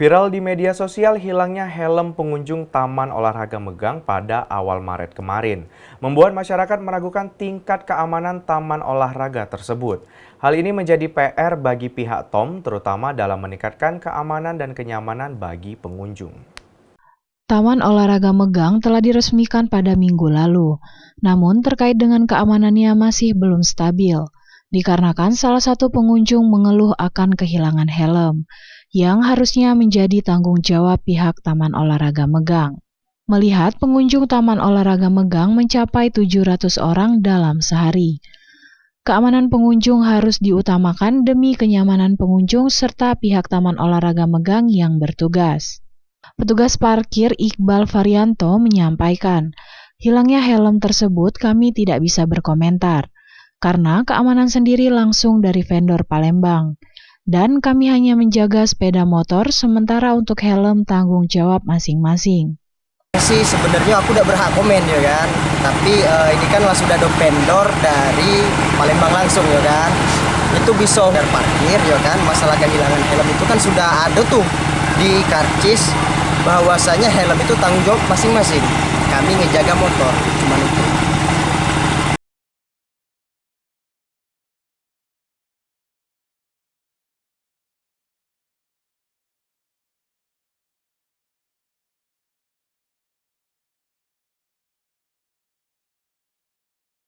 Viral di media sosial hilangnya helm pengunjung Taman Olahraga Megang pada awal Maret kemarin, membuat masyarakat meragukan tingkat keamanan taman olahraga tersebut. Hal ini menjadi PR bagi pihak TOM, terutama dalam meningkatkan keamanan dan kenyamanan bagi pengunjung. Taman Olahraga Megang telah diresmikan pada minggu lalu, namun terkait dengan keamanannya masih belum stabil, dikarenakan salah satu pengunjung mengeluh akan kehilangan helm, yang harusnya menjadi tanggung jawab pihak Taman Olahraga Megang. Melihat pengunjung Taman Olahraga Megang mencapai 700 orang dalam sehari. Keamanan pengunjung harus diutamakan demi kenyamanan pengunjung serta pihak Taman Olahraga Megang yang bertugas. Petugas parkir Iqbal Varianto menyampaikan, hilangnya helm tersebut kami tidak bisa berkomentar, karena keamanan sendiri langsung dari vendor Palembang. Dan kami hanya menjaga sepeda motor, sementara untuk helm tanggung jawab masing-masing. Sih sebenarnya aku udah berhak komen ya kan, tapi ini kan sudah ada vendor dari Palembang langsung ya kan, itu bisa dari parkir ya kan, masalah kehilangan helm itu kan sudah ada tuh di karcis bahwasanya helm itu tanggung jawab masing-masing, kami ngejaga motor, cuma itu.